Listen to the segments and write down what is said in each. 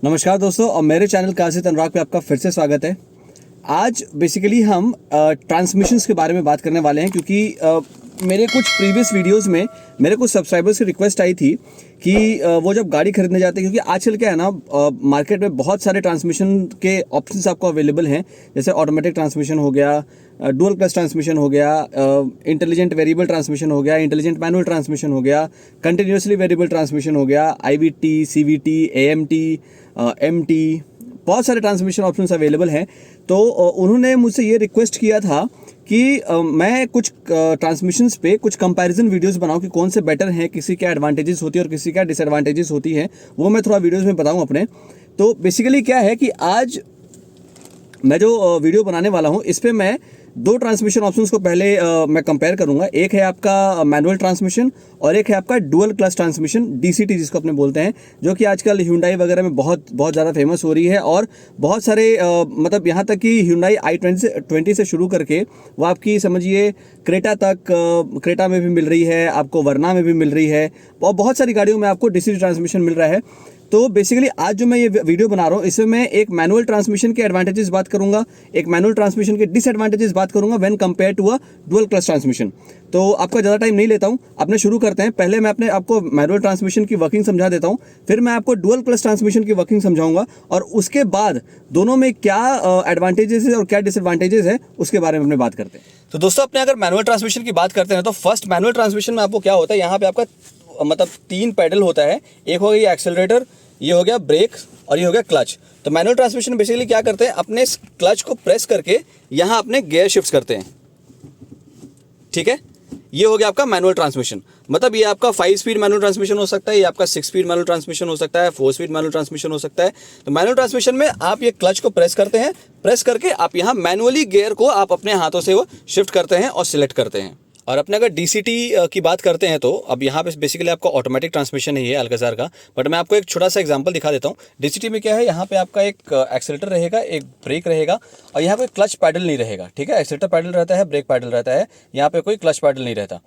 नमस्कार दोस्तों, और मेरे चैनल काशित अनुराग पे आपका फिर से स्वागत है। आज बेसिकली हम ट्रांसमिशंस के बारे में बात करने वाले हैं, क्योंकि मेरे कुछ प्रीवियस वीडियोस में मेरे कुछ सब्सक्राइबर्स की रिक्वेस्ट आई थी कि वो जब गाड़ी खरीदने जाते हैं, क्योंकि आजकल क्या है ना, मार्केट में बहुत सारे ट्रांसमिशन के ऑप्शंस आपको अवेलेबल हैं। जैसे ऑटोमेटिक ट्रांसमिशन हो गया, डुअल क्लच ट्रांसमिशन हो गया, इंटेलिजेंट वेरिएबल ट्रांसमिशन हो गया, इंटेलिजेंट मैनुअल ट्रांसमिशन हो गया, कंटिन्यूसली वेरिएबल ट्रांसमिशन हो गया, IVT, CVT, AMT, MT, बहुत सारे ट्रांसमिशन ऑप्शंस अवेलेबल हैं। तो उन्होंने मुझसे ये रिक्वेस्ट किया था कि मैं कुछ ट्रांसमिशंस पे कुछ कंपैरिजन वीडियोस बनाऊं कि कौन से बेटर हैं, किसी क्या एडवांटेजेस होती है और किसी क्या डिसएडवांटेजेस होती हैं, वो मैं थोड़ा वीडियोस में बताऊं अपने। तो बेसिकली क्या है कि आज मैं जो वीडियो बनाने वाला हूं, इस पे मैं दो ट्रांसमिशन ऑप्शंस को पहले मैं कंपेयर करूंगा। एक है आपका मैनुअल ट्रांसमिशन और एक है आपका डुअल क्लच ट्रांसमिशन, DCT जिसको अपने बोलते हैं, जो कि आजकल Hyundai वगैरह में बहुत ज़्यादा फेमस हो रही है। और बहुत सारे मतलब यहाँ तक कि Hyundai i20 से शुरू करके वो आपकी समझिए क्रेटा तक, क्रेटा में भी मिल रही है आपको, वरना में भी मिल रही है, और बहुत सारी गाड़ियों में आपको DCT ट्रांसमिशन मिल रहा है। तो बेसिकली आज जो मैं ये वीडियो बना रहा हूँ, इसमें मैं एक मैनुअल ट्रांसमिशन के एडवांटेजेस बात करूंगा, एक मैनुअल ट्रांसमिशन के डिसएडवांटेजेस बात करूंगा when compare to a dual clutch transmission. तो आपका ज़्यादा टाइम नहीं लेता हूँ, अपने शुरू करते हैं। पहले मैं आपको मैनुअल ट्रांसमिशन की वर्किंग समझा देता हूँ, फिर मैं आपको डुअल क्लच ट्रांसमिशन की वर्किंग समझाऊंगा, और उसके बाद दोनों में क्या एडवांटेजेस है और क्या डिसएडवांटेजेस है उसके बारे में अपने बात करते हैं। तो दोस्तों, अपने अगर मैनुअल ट्रांसमिशन की बात करते हैं तो फर्स्ट मैनुअल ट्रांसमिशन में आपको क्या होता है, यहाँ पे आपका मतलब 3 पैडल होता है। एक हो गया एक्सेलरेटर, ये हो गया ब्रेक, और ये हो गया क्लच। तो मैनुअल ट्रांसमिशन बेसिकली क्या करते हैं, अपने क्लच को प्रेस करके यहाँ अपने गियर शिफ्ट करते हैं। ठीक है, ये हो गया आपका मैनुअल ट्रांसमिशन। मतलब ये आपका 5 स्पीड मैनुअल ट्रांसमिशन हो सकता है, ये आपका 6 स्पीड मैनुअल ट्रांसमिशन हो सकता है, 4 स्पीड मैनुअल ट्रांसमिशन हो सकता है। तो मैनुअल ट्रांसमिशन में आप ये क्लच को प्रेस करते हैं, प्रेस करके आप यहाँ मैनुअली गियर को आप अपने हाथों से वो शिफ्ट करते हैं और सिलेक्ट करते हैं। और अपने अगर DCT की बात करते हैं तो अब यहाँ पे बेसिकली आपका ऑटोमेटिक ट्रांसमिशन है ये अल्काज़ार का, बट मैं आपको एक छोटा सा एग्जांपल दिखा देता हूँ। DCT में क्या है, यहाँ पे आपका एक एक्सेलेटर रहेगा, एक ब्रेक रहेगा, और यहाँ पे क्लच पैडल नहीं रहेगा। ठीक है, एक्सेलेटर पैडल रहता है, ब्रेक पैडल रहता है, यहाँ पे कोई क्लच पैडल नहीं रहता।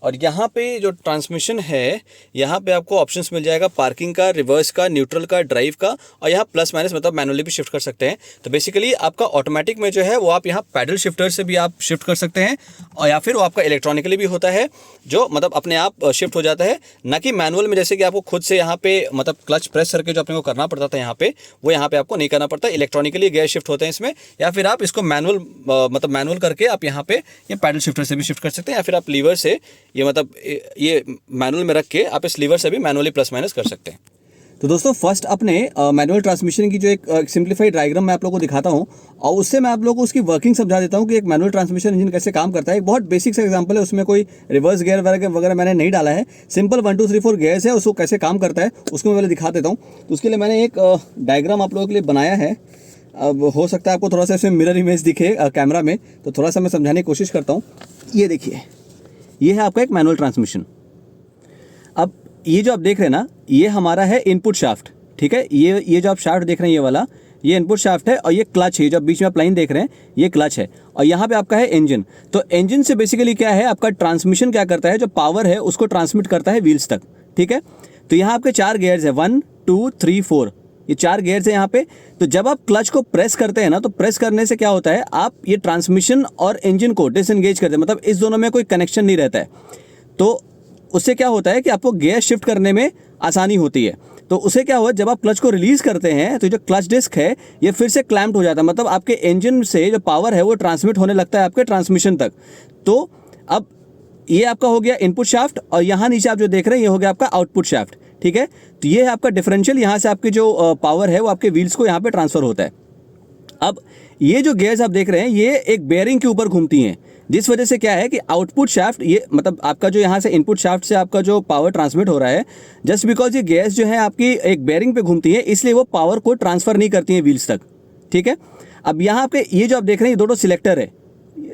और यहाँ पे जो ट्रांसमिशन है, यहाँ पे आपको ऑप्शंस मिल जाएगा पार्किंग का, रिवर्स का, न्यूट्रल का, ड्राइव का, और यहाँ प्लस माइनस मतलब मैनुअली भी शिफ्ट कर सकते हैं। तो बेसिकली आपका ऑटोमेटिक में जो है वो आप यहाँ पैडल शिफ्टर से भी आप शिफ्ट कर सकते हैं, और या फिर वो आपका इलेक्ट्रॉनिकली भी होता है, जो मतलब अपने आप शिफ्ट हो जाता है, ना कि मैनुअल में जैसे कि आपको खुद से यहाँ पे मतलब क्लच प्रेस करके जो अपने को करना पड़ता था यहाँ पे, वो यहाँ पे आपको नहीं करना पड़ता। इलेक्ट्रॉनिकली गियर शिफ्ट होते हैं इसमें, या फिर आप इसको मैनुअल मतलब मैनुअल करके आप यहाँ पे ये पैडल शिफ्टर से भी शिफ्ट कर सकते हैं, या फिर आप लीवर से ये मतलब ये मैनुअल में रख के आप इस लीवर से भी मैनुअली प्लस माइनस कर सकते हैं। तो दोस्तों, फर्स्ट अपने मैनुअल ट्रांसमिशन की जो एक सिंप्लीफाइड डायग्राम मैं आप लोगों को दिखाता हूं, और उससे मैं आप लोगों को उसकी वर्किंग समझा देता हूं कि एक मैनुअल ट्रांसमिशन इंजन कैसे काम करता है। एक बहुत बेसिक सा एग्जांपल है, उसमें कोई रिवर्स गियर वगैरह मैंने नहीं डाला है, सिंपल 1 2 3 4 गियर्स है, उसको कैसे काम करता है उसको मैं पहले दिखा देता हूँ। तो उसके लिए मैंने एक डायग्राम आप लोगों के लिए बनाया है। अब हो सकता है आपको थोड़ा सा इसमें मिरर इमेज दिखे कैमरा में, तो थोड़ा सा मैं समझाने की कोशिश करता हूँ। ये देखिए, ये है आपका एक मैनुअल ट्रांसमिशन। अब ये जो आप देख रहे हैं ना, ये हमारा है इनपुट शाफ्ट। ठीक है, ये जो आप शाफ्ट देख रहे हैं, ये वाला ये इनपुट शाफ्ट है, और ये क्लच है, जो बीच में आप लाइन देख रहे हैं, ये क्लच है, और यहाँ पे आपका है इंजन। तो इंजन से बेसिकली क्या है, आपका ट्रांसमिशन क्या करता है, जो पावर है उसको ट्रांसमिट करता है व्हील्स तक। ठीक है, तो यहाँ आपके 4 गियर्स है, 1 2 3 4, ये 4 गियर्स है यहाँ पे। तो जब आप क्लच को प्रेस करते हैं ना, तो प्रेस करने से क्या होता है, आप ये ट्रांसमिशन और इंजन को डिसएंगेज करते हैं, मतलब इस दोनों में कोई कनेक्शन नहीं रहता है। तो उससे क्या होता है कि आपको गियर शिफ्ट करने में आसानी होती है। तो उससे क्या हुआ, जब आप क्लच को रिलीज करते हैं तो जो क्लच डिस्क है ये फिर से क्लैम्प्ड हो जाता है, मतलब आपके इंजन से जो पावर है वो ट्रांसमिट होने लगता है आपके ट्रांसमिशन तक। तो अब ये आपका हो गया इनपुट शाफ्ट, और यहाँ नीचे आप जो देख रहे हैं ये हो गया आपका आउटपुट शाफ्ट। ठीक है, तो ये है आपका डिफरेंशियल, यहाँ से आपकी जो पावर है वो आपके व्हील्स को यहाँ पे ट्रांसफर होता है। अब ये जो गियर्स आप देख रहे हैं, ये एक बेयरिंग के ऊपर घूमती हैं, जिस वजह से क्या है कि आउटपुट शाफ्ट, ये मतलब आपका जो यहाँ से इनपुट शाफ्ट से आपका जो पावर ट्रांसमिट हो रहा है, जस्ट बिकॉज ये गियर्स जो है आपकी एक बेयरिंग पे घूमती है, इसलिए वो पावर को ट्रांसफर नहीं करती है व्हील्स तक। ठीक है, अब यहाँ पे ये जो आप देख रहे हैं, ये दोनों सिलेक्टर है,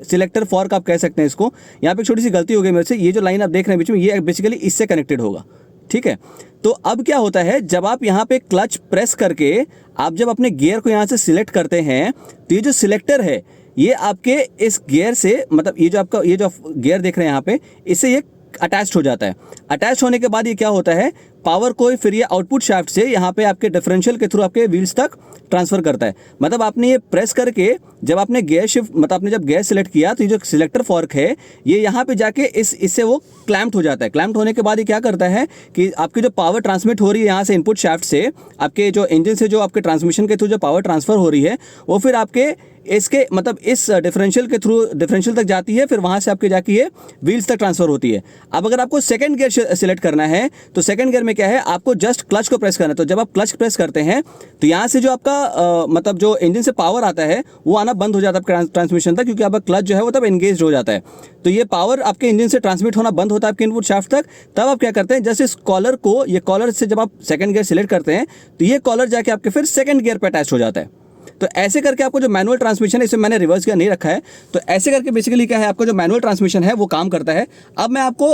सिलेक्टर फॉर्क आप कह सकते हैं इसको। यहाँ पे छोटी सी गलती हो गई मेरे से, ये जो लाइन आप देख रहे हैं बीच में, ये बेसिकली इससे कनेक्टेड होगा। ठीक है, तो अब क्या होता है, जब आप यहाँ पे क्लच प्रेस करके आप जब अपने गियर को यहाँ से सिलेक्ट करते हैं, तो ये जो सिलेक्टर है ये आपके इस गियर से, मतलब ये जो आपका ये जो गियर देख रहे हैं यहाँ पे, इससे ये अटैच्ड हो जाता है। अटैच होने के बाद ये क्या होता है, पावर को फिर ये आउटपुट शाफ्ट से यहाँ पे आपके डिफरेंशियल के थ्रू आपके व्हील्स तक ट्रांसफर करता है। मतलब आपने ये प्रेस करके जब आपने गियर शिफ्ट मतलब आपने जब गियर सेलेक्ट किया तो ये जो सिलेक्टर फॉर्क है ये यहाँ पे जाके इससे वो क्लैम्प्ड हो जाता है। क्लैम्प्ड होने के बाद ये क्या करता है कि आपकी जो पावर ट्रांसमिट हो रही है यहाँ से इनपुट शाफ्ट से आपके जो इंजन से जो आपके ट्रांसमिशन के थ्रू जो पावर ट्रांसफर हो रही है वो फिर आपके इसके मतलब इस डिफरेंशियल के थ्रू डिफरेंशियल तक जाती है, फिर वहाँ से आपके जाके ये व्हील्स तक ट्रांसफर होती है। अब अगर आपको सेकंड गियर सिलेक्ट करना है तो सेकंड गियर में क्या है, आपको जस्ट क्लच को प्रेस करना है। तो जब आप क्लच प्रेस करते हैं तो यहाँ से जो आपका मतलब जो इंजन से पावर आता है वो आना बंद हो जाता है आपके ट्रांसमिशन तक, क्योंकि आपका क्लच जो है वो तब एंगेज हो जाता है। तो ये पावर आपके इंजन से ट्रांसमिट होना बंद होता है आपके इनपुट शाफ्ट तक। तब आप क्या करते हैं, जस्ट इस कॉलर को, ये कॉलर से जब आप सेकंड गियर सिलेक्ट करते हैं तो ये कॉलर जाके आपके फिर सेकंड गियर पे अटैच हो जाता है। तो ऐसे करके आपको जो मैनुअल ट्रांसमिशन है, इसमें मैंने रिवर्स गियर नहीं रखा है, तो ऐसे करके बेसिकली क्या है आपका जो मैनुअल ट्रांसमिशन है वो काम करता है। अब मैं आपको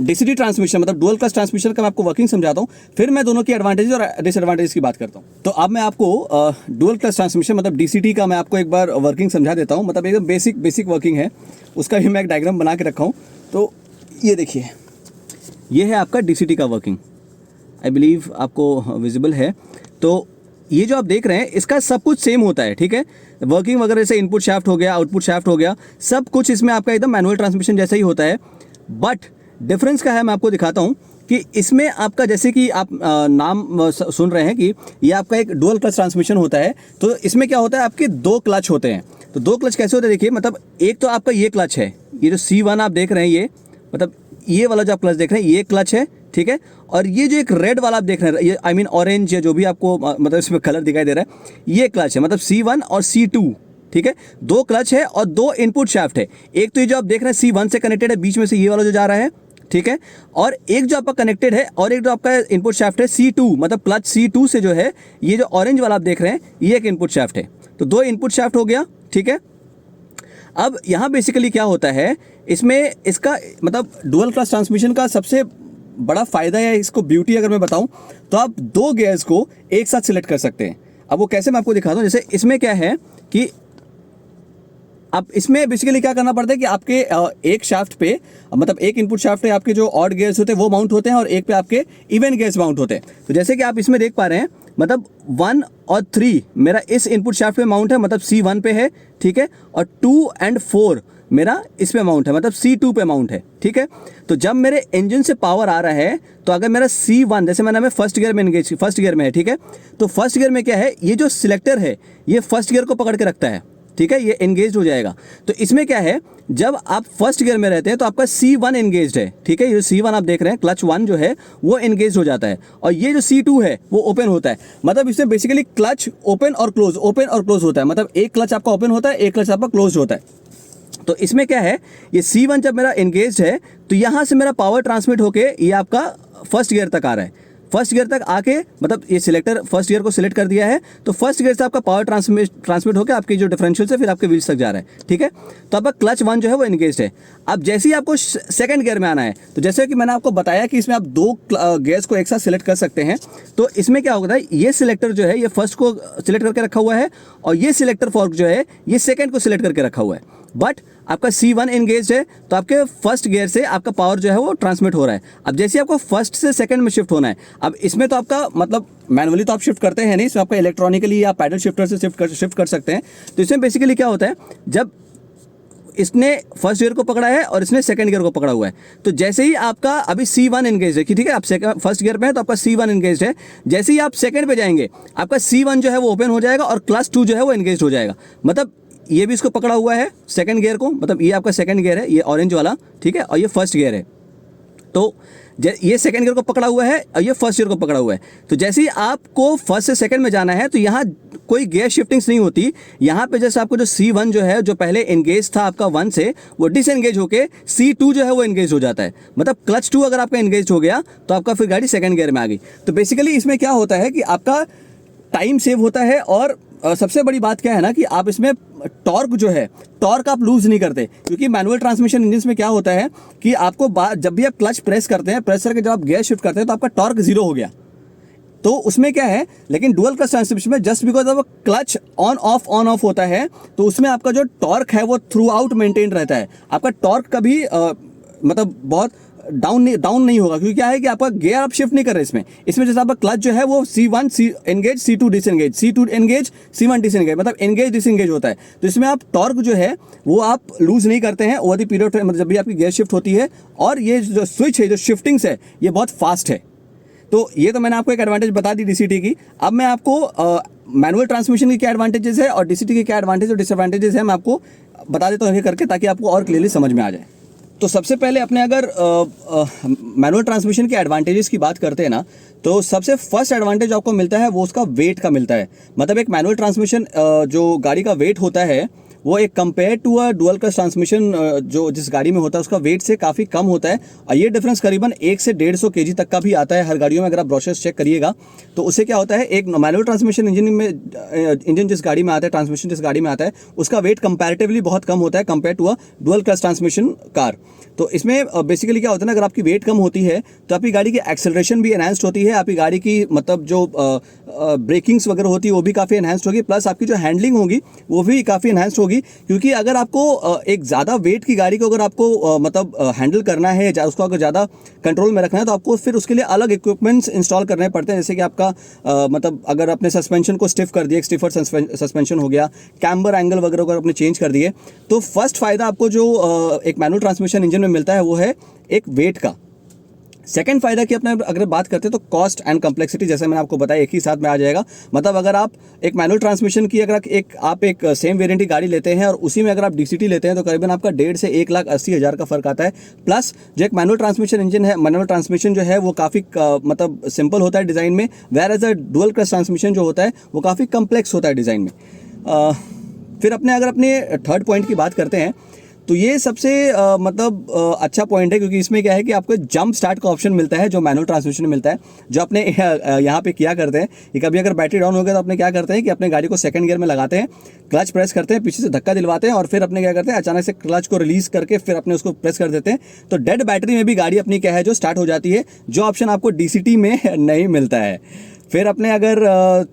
डीसीटी ट्रांसमिशन मतलब डुअल क्लच ट्रांसमिशन का मैं आपको वर्किंग समझाता हूँ, फिर मैं दोनों की एडवांटेजेस और डिसएडवांटेजेस की बात करता हूँ। तो अब मैं आपको डुअल क्लच ट्रांसमिशन मतलब डीसीटी का मैं आपको एक बार वर्किंग समझा देता हूँ। मतलब एकदम बेसिक वर्किंग है, उसका भी मैं एक डायग्राम बना के रखा हूँ। तो ये देखिए, ये है आपका डीसीटी का वर्किंग। आई बिलीव आपको विजिबल है। तो ये जो आप देख रहे हैं इसका सब कुछ सेम होता है, ठीक है। वर्किंग वगैरह से इनपुट शाफ्ट हो गया, आउटपुट शाफ्ट हो गया, सब कुछ इसमें आपका एकदम मैनुअल ट्रांसमिशन जैसा ही होता है। बट डिफरेंस क्या है मैं आपको दिखाता हूँ कि इसमें आपका जैसे कि आप नाम सुन रहे हैं कि ये आपका एक डुअल क्लच ट्रांसमिशन होता है। तो इसमें क्या होता है, आपके दो क्लच होते हैं। तो दो क्लच कैसे होते हैं देखिए, मतलब एक तो आपका ये क्लच है, ये जो C1 आप देख रहे हैं, ये मतलब ये वाला जो आप क्लच देख रहे हैं ये क्लच है, ठीक है। और ये जो एक रेड वाला आप देख रहे हैं, ये आई मीन ऑरेंज, या जो भी आपको मतलब इसमें कलर दिखाई दे रहा है, ये क्लच है, मतलब C1 और C2, ठीक है। दो क्लच है और दो इनपुट शाफ्ट है। एक तो ये जो आप देख रहे हैं C1 से कनेक्टेड है, बीच में से ये वाला जो जा रहा है, ठीक है। और एक जो आपका कनेक्टेड है और एक जो आपका इनपुट शाफ्ट है C2, मतलब क्लच C2 से जो है ये जो ऑरेंज वाला आप देख रहे हैं ये एक इनपुट शाफ्ट है। तो दो इनपुट शाफ्ट हो गया, ठीक है। अब यहाँ बेसिकली क्या होता है, इसमें इसका मतलब डुअल क्लच ट्रांसमिशन का सबसे बड़ा फ़ायदा है, इसको ब्यूटी अगर मैं बताऊं तो आप दो गियर्स को एक साथ सिलेक्ट कर सकते हैं। अब वो कैसे मैं आपको दिखाता हूं। जैसे इसमें क्या है कि आप इसमें बेसिकली क्या करना पड़ता है कि आपके एक शाफ्ट पे मतलब एक इनपुट शाफ्ट पे आपके जो ऑड गियर्स होते हैं वो माउंट होते हैं और एक पे आपके इवन गियर्स माउंट होते हैं। तो जैसे कि आप इसमें देख पा रहे हैं, मतलब 1 और 3 मेरा इस इनपुट शाफ्ट पे माउंट है, मतलब C1 पे है, ठीक है। और 2 और 4 मेरा इस पे माउंट है, मतलब C2 पे माउंट है, ठीक है। तो जब मेरे इंजन से पावर आ रहा है तो अगर मेरा C1 जैसे मैंने फर्स्ट गियर में फर्स्ट गियर में है, ठीक है। तो फर्स्ट गियर में क्या है, ये जो सिलेक्टर है ये फर्स्ट गियर को पकड़ के रखता है, ठीक है, ये एंगेज हो जाएगा। तो इसमें क्या है, जब आप फर्स्ट गियर में रहते हैं तो आपका C1 एंगेज है, ठीक है। ये C1 आप देख रहे हैं, क्लच 1 जो है वो एंगेज हो जाता है और ये जो C2 है वो ओपन होता है। मतलब इसमें बेसिकली क्लच ओपन और क्लोज होता है। मतलब एक क्लच आपका ओपन होता है, एक क्लच आपका क्लोज होता है। तो इसमें क्या है, ये C1 जब मेरा एंगेज है तो यहाँ से मेरा पावर ट्रांसमिट होके ये आपका फर्स्ट गियर तक आ रहा है। फर्स्ट गियर तक आके मतलब ये सिलेक्टर फर्स्ट गियर को सिलेक्ट कर दिया है, तो फर्स्ट गियर से आपका पावर ट्रांसमिट होकर आपकी जो डिफरेंशियल से फिर आपके व्हील्स तक जा रहा है, ठीक है। तो आपका क्लच 1 जो है वो एंगेज्ड है। अब जैसे ही आपको सेकंड गियर में आना है, तो जैसे कि मैंने आपको बताया कि इसमें आप दो गियर्स को एक साथ सिलेक्ट कर सकते हैं। तो इसमें क्या होता है, ये सिलेक्टर जो है ये फर्स्ट को सिलेक्ट करके रखा हुआ है और ये सिलेक्टर फॉर्क जो है ये सेकंड को सिलेक्ट करके रखा हुआ है। बट आपका C1 एंगेज है तो आपके फर्स्ट गियर से आपका पावर जो है वो ट्रांसमिट हो रहा है। अब जैसे आपको फर्स्ट से सेकंड में शिफ्ट होना है, अब इसमें तो आपका मतलब मैनुअली तो आप शिफ्ट करते हैं नहीं, इसमें आपका इलेक्ट्रॉनिकली या पैडल शिफ्टर से शिफ्ट कर सकते हैं। तो इसमें बेसिकली क्या होता है, जब इसने फर्स्ट गियर को पकड़ा है और इसने सेकंड गियर को पकड़ा हुआ है, तो जैसे ही आपका अभी C1 एंगेज है कि ठीक है, आप फर्स्ट गियर पे है तो आपका C1 एंगेज है। जैसे ही आप सेकंड पे जाएंगे आपका C1 जो है वो ओपन हो जाएगा और क्लच 2 जो है वो एंगेज हो जाएगा। मतलब ये भी इसको पकड़ा हुआ है सेकंड गियर को, मतलब ये आपका सेकंड गियर है, ये ऑरेंज वाला, ठीक है। और ये फर्स्ट गियर है, तो ये सेकंड गियर को पकड़ा हुआ है और ये फर्स्ट गियर को पकड़ा हुआ है। तो जैसे ही आपको फर्स्ट से सेकंड में जाना है तो यहाँ कोई गियर शिफ्टिंग्स नहीं होती। यहाँ पे जैसे आपको जो C1 जो है जो पहले एंगेज था आपका 1 से, वो डिसएंगेज होके C2 जो है वो एंगेज हो जाता है। मतलब क्लच 2 अगर आपका एंगेज हो गया तो आपका फिर गाड़ी सेकंड गियर में आ गई। तो बेसिकली इसमें क्या होता है कि आपका टाइम सेव होता है और सबसे बड़ी बात क्या है ना कि आप इसमें टॉर्क जो है, टॉर्क आप लूज नहीं करते। क्योंकि मैनुअल ट्रांसमिशन इंजन में क्या होता है कि आपको जब भी आप क्लच प्रेस करते हैं, प्रेस करके जब आप गियर शिफ्ट करते हैं तो आपका टॉर्क 0 हो गया। तो उसमें क्या है, लेकिन डुअल क्लच ट्रांसमिशन में जस्ट बिकॉज अब क्लच ऑन ऑफ होता है तो उसमें आपका जो टॉर्क है वो थ्रू आउट मेंटेन रहता है। आपका टॉर्क कभी मतलब बहुत डाउन नहीं होगा, क्योंकि क्या है कि आपका गियर आप शिफ्ट नहीं कर रहे इसमें जैसे आपका क्लच जो है वो C1 engage, C2 disengage, C2 engage, C1 disengage, मतलब एंगेज डिसएंगेज होता है। तो इसमें आप टॉर्क जो है वो आप लूज नहीं करते हैं ओवर द पीरियड, मतलब जब भी आपकी गियर शिफ्ट होती है। और ये जो स्विच है, जो शिफ्टिंग्स है, ये बहुत फास्ट है। तो ये तो मैंने आपको एक एडवांटेज बता दी DCT की। अब मैं आपको मैनुअल ट्रांसमिशन की क्या एडवांटेजेस है और DCT के क्या एडवांटेज और डिसएडवांटेजेस है मैं आपको बता देता हूँ करके, ताकि आपको और क्लियरली समझ में आ जाए। तो सबसे पहले अपने अगर मैनुअल ट्रांसमिशन के एडवांटेजेस की बात करते हैं ना, तो सबसे फर्स्ट एडवांटेज आपको मिलता है वो उसका वेट का मिलता है। मतलब एक मैनुअल ट्रांसमिशन जो गाड़ी का वेट होता है वो एक compare to a dual clutch transmission जो जिस गाड़ी में होता है उसका वेट से काफ़ी कम होता है। और ये डिफरेंस करीबन 1 से 150 kg तक का भी आता है हर गाड़ियों में। अगर आप ब्रोशर्स चेक करिएगा तो उससे क्या होता है, एक मैनुअल ट्रांसमिशन इंजन जिस गाड़ी में आता है, ट्रांसमिशन जिस गाड़ी में आता है, उसका वेट कंपैरेटिवली बहुत कम होता है compare to a dual clutch transmission car. तो इसमें बेसिकली क्या होता है ना, अगर आपकी वेट कम होती है तो आपकी गाड़ी की एक्सेलरेशन भी एनहांस्ड होती है, आपकी गाड़ी की मतलब जो ब्रेकिंग्स वगैरह होती है वो भी काफ़ी एनहांस्ड होगी, प्लस आपकी जो हैंडलिंग होगी वो भी काफ़ी एनहांस्ड होगी। क्योंकि अगर आपको एक ज़्यादा वेट की गाड़ी को अगर आपको मतलब हैंडल करना है, उसको अगर ज़्यादा कंट्रोल में रखना है, तो आपको फिर उसके लिए अलग इक्विपमेंट्स इंस्टॉल करने पड़ते हैं। जैसे कि आपका मतलब अगर अपने सस्पेंशन को स्टिफ कर दिए, एक स्टिफर सस्पेंशन हो गया, कैम्बर एंगल वगैरह अगर अपने चेंज कर दिए, तो फर्स्ट फ़ायदा आपको जो एक मैनुअल ट्रांसमिशन इंजन में मिलता है वो है एक वेट का। सेकंड फायदा की अपने अगर बात करते हैं तो कॉस्ट एंड कम्प्लेक्सिटी, जैसे मैंने आपको बताया, एक ही साथ में आ जाएगा। मतलब अगर आप एक मैनुअल ट्रांसमिशन की अगर आप एक सेम वेरिएंट की गाड़ी लेते हैं और उसी में अगर आप DCT लेते हैं तो करीबन आपका 1.5 से 1,80,000 का फर्क आता है। प्लस जो एक मैनुअल ट्रांसमिशन इंजन है, मैनुअल ट्रांसमिशन जो है वो काफ़ी मतलब सिंपल होता है डिज़ाइन में, whereas a dual clutch transmission जो होता है वो काफ़ी कम्प्लेक्स होता है डिज़ाइन में। फिर अगर अपने थर्ड पॉइंट की बात करते हैं तो ये सबसे मतलब अच्छा पॉइंट है, क्योंकि इसमें क्या है कि आपको जंप स्टार्ट का ऑप्शन मिलता है जो मैनुअल ट्रांसमिशन में मिलता है। जो अपने यहाँ पे क्या करते हैं कि कभी अगर बैटरी डाउन हो गया तो अपने क्या करते हैं कि अपने गाड़ी को सेकंड गियर में लगाते हैं, क्लच प्रेस करते हैं, पीछे से धक्का दिलवाते हैं और फिर अपने क्या करते हैं, अचानक से क्लच को रिलीज करके फिर अपने उसको प्रेस कर देते हैं। तो डेड बैटरी में भी गाड़ी अपनी क्या है जो स्टार्ट हो जाती है, जो ऑप्शन आपको DCT में नहीं मिलता है। फिर अपने अगर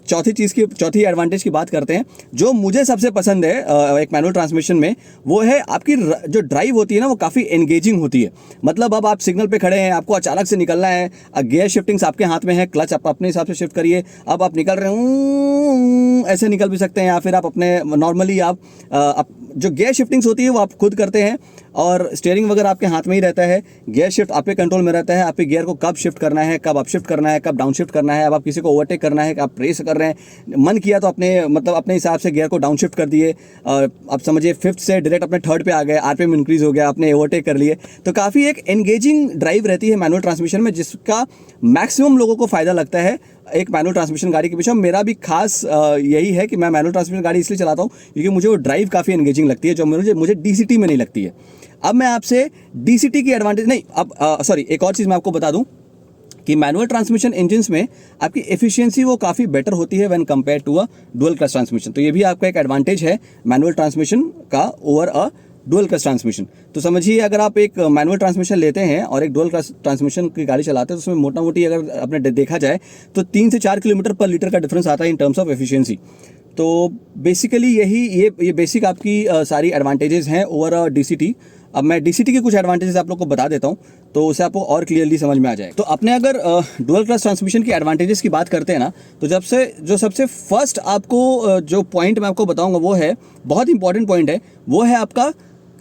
चौथी एडवांटेज की बात करते हैं, जो मुझे सबसे पसंद है एक मैनुअल ट्रांसमिशन में, वो है आपकी जो ड्राइव होती है ना वो काफ़ी एंगेजिंग होती है। मतलब अब आप सिग्नल पे खड़े हैं, आपको अचानक से निकलना है, गियर शिफ्टिंग्स आपके हाथ में है, क्लच आप अपने हिसाब से शिफ्ट करिए। अब आप निकल रहे हैं, ऐसे निकल भी सकते हैं, या फिर आप अपने नॉर्मली आप जो गियर शिफ्टिंग्स होती है वो आप खुद करते हैं और स्टीयरिंग वगैरह आपके हाथ में ही रहता है। गियर शिफ्ट आपके कंट्रोल में रहता है, आपके गियर को कब शिफ्ट करना है, कब अप शिफ्ट करना है, कब डाउन शिफ्ट करना है। अब आप किसी को ओवरटेक करना है, आप रेस कर रहे हैं, मन किया तो अपने हिसाब से गियर को डाउन शिफ्ट कर दिए, आप समझिए 5th से डायरेक्ट अपने 3rd पे आ गए, RPM इंक्रीज हो गया, आपने ओवरटेक कर लिए। तो काफ़ी एक एंगेजिंग ड्राइव रहती है मैनुअल ट्रांसमिशन में, जिसका मैक्सिमम लोगों को फ़ायदा लगता है एक मैनुअल ट्रांसमिशन गाड़ी के पीछे। मेरा भी खास यही है कि मैं मैनुअल ट्रांसमिशन गाड़ी इसलिए चलाता हूँ क्योंकि मुझे वो ड्राइव काफ़ी एंगेजिंग लगती है, जो मुझे DCT में नहीं लगती है। अब मैं आपसे DCT की एडवांटेज नहीं, एक और चीज़ मैं आपको बता दूं कि मैनुअल ट्रांसमिशन इंजन्स में आपकी एफिशिएंसी वो काफ़ी बेटर होती है when compare to a dual clutch transmission. तो ये भी आपका एक एडवांटेज है मैनुअल ट्रांसमिशन का over a dual clutch transmission. तो समझिए अगर आप एक मैनुअल ट्रांसमिशन लेते हैं और एक डुअल क्लच ट्रांसमिशन की गाड़ी चलाते हैं तो उसमें मोटा मोटी अगर आपने देखा जाए तो 3 से 4 किलोमीटर पर लीटर का डिफरेंस आता है इन टर्म्स ऑफ एफिशिएंसी। तो बेसिकली ये बेसिक आपकी सारी एडवांटेजेस हैं ओवर DCT। अब मैं DCT के कुछ एडवांटेजेस आप लोग को बता देता हूं तो उसे आपको और क्लियरली समझ में आ जाए। तो अपने अगर डुअल क्लच ट्रांसमिशन की एडवांटेजेस की बात करते हैं ना, तो जो सबसे फर्स्ट आपको जो पॉइंट मैं आपको बताऊंगा वो है, बहुत इंपॉर्टेंट पॉइंट है, वो है आपका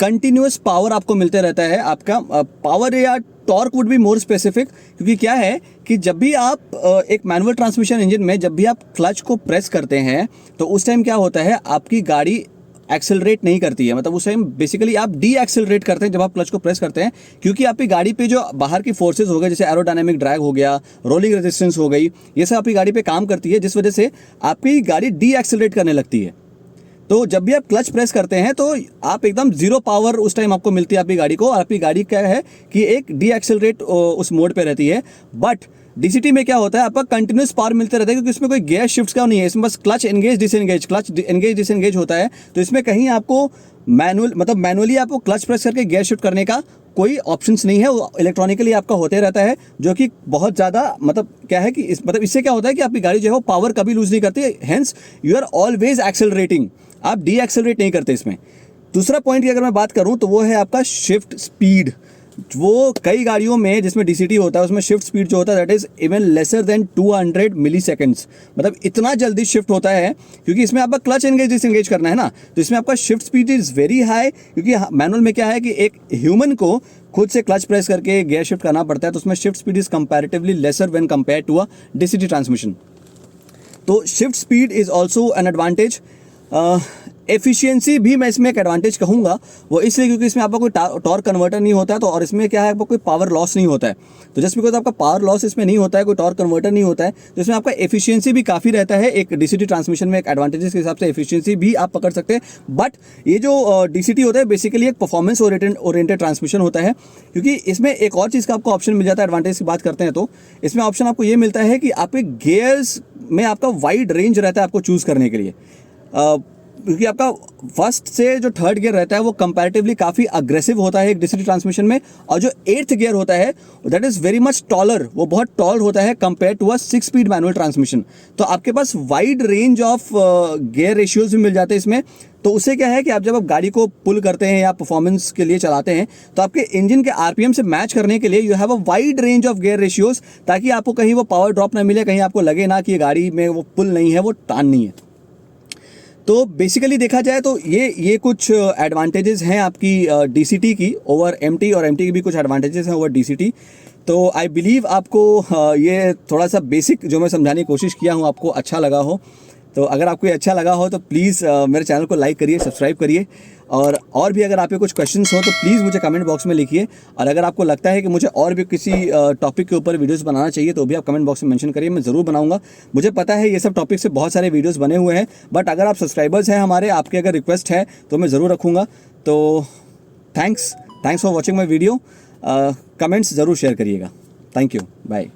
कंटिन्यूस पावर आपको मिलते रहता है। आपका पावर या torque would be more specific, क्योंकि क्या है कि जब भी आप एक मैनुअल ट्रांसमिशन इंजन में जब भी आप क्लच को प्रेस करते हैं तो उस टाइम क्या होता है, आपकी गाड़ी एक्सेलरेट नहीं करती है। मतलब उस टाइम बेसिकली आप डी एक्सेलरेट करते हैं जब आप क्लच को प्रेस करते हैं, क्योंकि आपकी गाड़ी पे जो बाहर की फोर्सेज हो गए, जैसे एरोडायनेमिक ड्रैग हो गया, रोलिंग रेजिस्टेंस हो गई, ये सब आपकी गाड़ी पे काम करती है, जिस वजह से आपकी गाड़ी डी एक्सेलरेट करने लगती है। तो जब भी आप क्लच प्रेस करते हैं तो आप एकदम जीरो पावर उस टाइम आपको मिलती है आपकी गाड़ी को, और आपकी गाड़ी क्या है कि एक डी एक्सेलरेट उस मोड पे रहती है। बट DCT में क्या होता है, आपका कंटिन्यूस पावर मिलते रहता है, क्योंकि इसमें कोई गियर शिफ्ट्स का नहीं है, इसमें बस क्लच एंगेज डिसएंगेज होता है। तो इसमें कहीं आपको मैनुअली आपको क्लच प्रेस करके गियर शिफ्ट करने का कोई ऑप्शंस नहीं है, वो इलेक्ट्रॉनिकली आपका होते रहता है, जो कि बहुत ज़्यादा क्या है कि इससे क्या होता है कि आपकी गाड़ी जो है वो पावर कभी लूज नहीं करती, hence you are always accelerating, आप डी एक्सेलरेट नहीं करते इसमें। दूसरा पॉइंट की अगर मैं बात करूं तो वो है आपका शिफ्ट स्पीड। वो कई गाड़ियों में जिसमें DCT होता है उसमें शिफ्ट स्पीड जो होता है that is even lesser than 200 milliseconds, मतलब इतना जल्दी शिफ्ट होता है क्योंकि इसमें आपका क्लच एंगेज डिसएंगेज करना है ना, तो इसमें आपका shift speed is very high, क्योंकि मैनुअल में क्या है कि एक ह्यूमन को खुद से क्लच प्रेस करके गियर शिफ्ट करना पड़ता है, तो उसमें shift speed is comparatively lesser when compare to a DCT transmission. तो shift speed is also an advantage. Efficiency भी मैं इसमें एक एडवांटेज कहूँगा, वो इसलिए क्योंकि इसमें आपका कोई टॉर्क कन्वर्टर नहीं होता है, तो और इसमें क्या है आपका कोई पावर लॉस नहीं होता है, तो जस्ट बिकॉज आपका पावर लॉस इसमें नहीं होता है, कोई टॉर्क कन्वर्टर नहीं होता है, तो इसमें आपका एफिशिएंसी भी काफ़ी रहता है। एक DCT ट्रांसमिशन में एक एडवांटेजेस के हिसाब से एफिशिएंसी भी आप पकड़ सकते हैं, बट ये जो DCT होता है बेसिकली एक परफॉर्मेंस ओरिएंटेड ट्रांसमिशन होता है, क्योंकि इसमें एक और चीज़ का आपको ऑप्शन मिल जाता है। एडवांटेज की बात करते हैं तो इसमें ऑप्शन आपको ये मिलता है कि आपके गियर्स में आपका वाइड रेंज रहता है आपको चूज़ करने के लिए, क्योंकि आपका फर्स्ट से जो थर्ड गियर रहता है वो कंपैरेटिवली काफ़ी अग्रेसिव होता है एक DCT ट्रांसमिशन में, और जो 8th गियर होता है that is very much taller, वो बहुत टॉल होता है compare to a 6 speed manual transmission. तो आपके पास wide range of gear ratios भी मिल जाते हैं इसमें। तो उससे क्या है कि आप जब आप गाड़ी को पुल करते हैं या परफॉर्मेंस के लिए चलाते हैं तो आपके इंजन के RPM से मैच करने के लिए you have a wide range of gear ratios, ताकि आपको कहीं वो पावर ड्रॉप ना मिले, कहीं आपको लगे ना कि ये गाड़ी में वो पुल नहीं है, वो टान नहीं है। तो बेसिकली देखा जाए तो ये कुछ एडवांटेजेस हैं आपकी DCT की ओवर MT, और MT की भी कुछ एडवांटेजेस हैं ओवर DCT। तो आई बिलीव आपको ये थोड़ा सा बेसिक जो मैं समझाने की कोशिश किया हूँ आपको अच्छा लगा हो। तो अगर आपको ये अच्छा लगा हो तो प्लीज़ मेरे चैनल को लाइक करिए, सब्सक्राइब करिए, और भी अगर आपके कुछ क्वेश्चंस हो तो प्लीज़ मुझे कमेंट बॉक्स में लिखिए। और अगर आपको लगता है कि मुझे और भी किसी टॉपिक के ऊपर वीडियोस बनाना चाहिए तो भी आप कमेंट बॉक्स में मेंशन करिए, मैं ज़रूर बनाऊंगा। मुझे पता है ये सब टॉपिक से बहुत सारे वीडियोस बने हुए हैं, बट अगर आप सब्सक्राइबर्स हैं हमारे, आपके अगर रिक्वेस्ट है तो मैं ज़रूर रखूँगा। तो thanks for watching my video. Comments ज़रूर शेयर करिएगा। Thank you, bye.